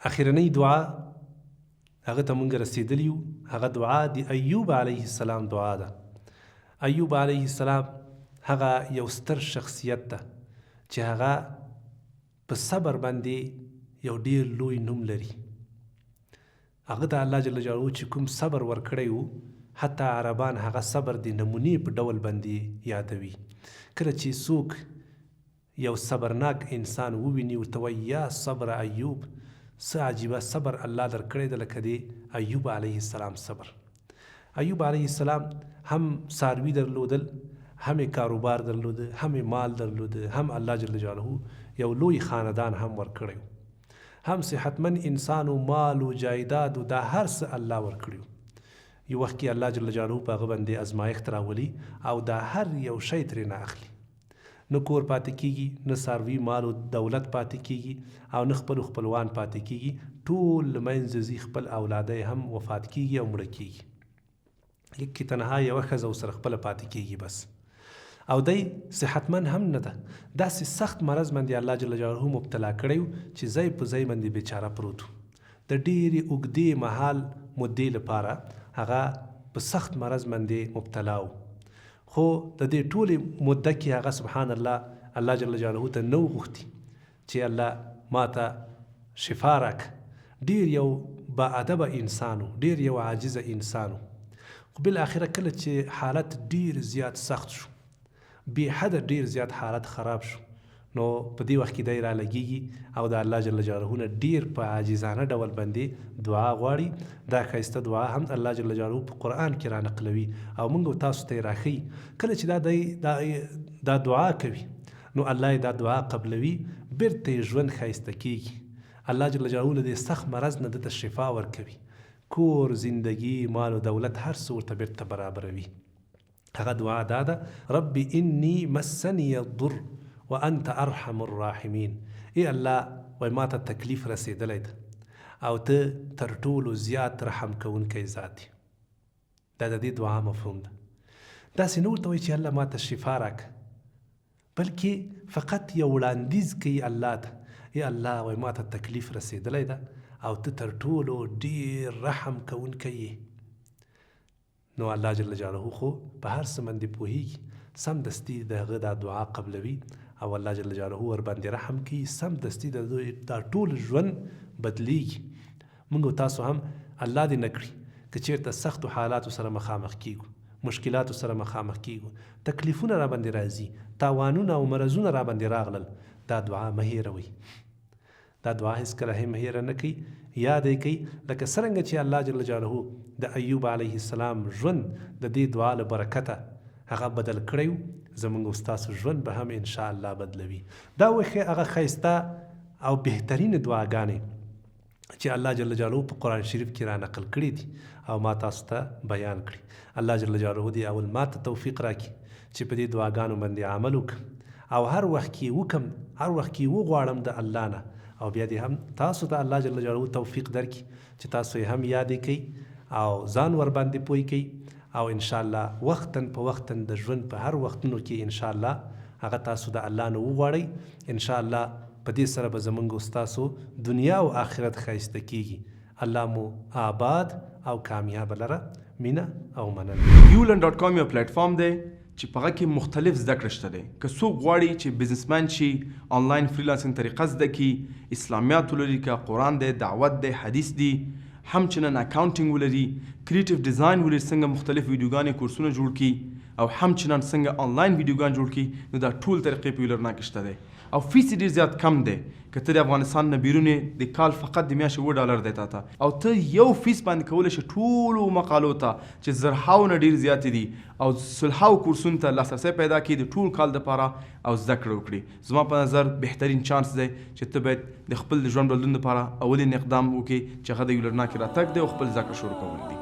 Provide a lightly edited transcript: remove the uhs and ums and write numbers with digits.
اخرنۍ دعا هغه ته مونږ رسېدلی یو، هغه دعا د ایوب علیه السلام دعا ده. ایوب علیه السلام هغه یو ستر شخصیت ده چې هغه په صبر باندې یو ډیر لوی نوم لري. هغه ته الله جل جلاله چې کوم صبر ورکړی و، حتی عربان هغه صبر د نمونې په ډول باندې یادوي. کله چې څوک یو صبرناک انسان وویني ورته وایي یا صبر ایوب، څه عجیبه صبر الله درکړی ده لکه د ایوب علیه السلام صبر. ایوب علیه السلام هم څاروي درلودل، هم کاروبار درلوده، هم مال درلوده، هم الله جل جلاله یو لوی خاندان هم ورکړی، هم صحتمند انسان و مال و جایداد و دا هر څه الله ورکړي. یو وخت کې الله جل جلاله په هغه باندې ازمایښت راولي او دا هر یو شی ترې نه اخلي. نه کور پاتې کیږي، نه څاروي مال و دولت پاتې کیږي، او نه خپل خپلوان پاتې کیږي. ټول له منځه ځي، خپل اولاده هم وفات کیږي او مړه کیږي. یکی تنها یوه ښځه ورسره خپله پاتې کیږي بس. او دی صحتمند هم نه ده، داسې سخت مرض باندې الله جل جلاله مبتلا کړی و چې ځای په ځای باندې بیچاره پروت و. د ډېرې اوږدې مهال مدې لپاره هغه په سخت مرض باندې مبتلا و. خو د دې ټولې مده کې هغه سبحان الله، الله جل جلاله ته نو غوښتي چې الله ما ته شفا راکړه. ډېر یو باادبه انسان و، ډېر یو عاجزه انسان و. خو بالاخره کله چې حالت ډېر زیات سخت شو، بې حده ډېر زیات حالت خراب شو، نو په دې وخت کې دی را لګېږي او د الله جل جلاله نه ډېر په عاجزانه ډول باندې دعا غواړي. دا ښایسته دعا هم الله جل جلاله په قرآن کې را نقلوي او موږ تاسو ته یې راښیي. کله چې دا دعا کوي نو الله یې دا دعا قبلوي، بیرته یې ژوند ښایسته کېږي. الله جل جلاله له دې سخت مرض نه دته شفا ورکوي، کور، زندگی، مال و دولت هر څه ورته بیرته برابروي. هغه دعا دا ده: رب انی مسنی الضر وانت ارحم الراحمین. ای الله، وای ما ته تکلیف رسېدلی ده او ته تر ټولو زیات رحم کوونکی ذات یې. دا د دې دعا مفهوم ده. داسې نه ورته وایي چې الله ما ته شفا راکړه، بلکې فقط یو وړاندیز کوي الله ته: ای الله، وای ما ته تکلیف رسېدلی ده او ته تر ټولو ډېر رحم کوونکی یې. نو الله جل جلاله خو په هر څه باندې پوهېږي، سمدستي د هغه دا دعا قبلوي او الله جل جلاله ورباندې رحم کوي. سمدستي د دا ټول ژوند بدلیږي. موږ تاسو هم الله دې نه کړي که چېرته سختو حالاتو سره مخامخ کیږو، مشکلاتو سره مخامخ کیږو، تکلیفونه را باندې راځي، تاوانونه او مرضونه را باندې راغلل، دا دعا مه هېروئ. دا دعا هیڅکله هم هېره نه کوي، یاد یې کوي. لکه څرنګه چې الله جل جلاله د ایوب علیه السلام ژوند د دې دعا له برکته هغه بدل کړی و، زموږ او ستاسو ژوند به هم انشاءالله بدلوي. دا هغه ښایسته او بهترین دعاګانې چې الله جل جلاله په قرآن شریف کې را نقل کړي دي او ما تاسو ته بیان کړي. الله جل جلاله دې اول ما ته توفیق راکړي چې په دې دعاګانو باندې عمل وکړم او هر وخت کې وکم، هر وخت کې وغواړم د الله نه، او بیا دې هم تاسو ته الله جل جلاله توفیق درکړي چې تاسو یې هم یادې کوئ او ځان ورباندې پوه کوئ، او انشاءالله وختاً په وختاً د ژوند په هر وختونو کې انشاءالله هغه تاسو د الله نه وغواړئ. انشاءالله په دې سره به زموږ او ستاسو دنیا او آخرت ښایسته کیږي. الله مو آباد او کامیاب لره. مینه او مننه. ulearn.com یو پلیټفارم دی چې په هغه کې مختلف زده کړې شته دی. که څوک غواړي چې بزنسمن شي، آنلاین فریلانسینګ طریقه زده کړي، اسلامیات ولري، که قرآن دی، دعوت دی، حدیث دی، همچنان اکاونټینګ ولري، کریټیو ډیزاین ولري، څنګه مختلف ویډیوګانې کورسونه جوړ کړي او همچنان څنګه آنلاین ویډیوګان جوړ کړي، نو دا ټول طریقې په ulearn کې شته دی او فیس ډېر زیات کم دی. که ته د افغانستان نه بیرون د کال فقط د میاشتې $7 دی تا ته، او ته یو فیس باندې کولی شي ټولو مقالو ته چې زرهاو نه ډېر زیاتې دي او سلهاو کورسونو ته لاسرسی پیدا کړي د ټول کال دپاره او زده کړه وکړي. زما په نظر بهترین چانس دی چې ته باید د خپل ژوند بدلون لپاره اولین اقدام وکړي چې هغه د ulearn کې راتګ دی او خپل زده کړه شروع کول دي.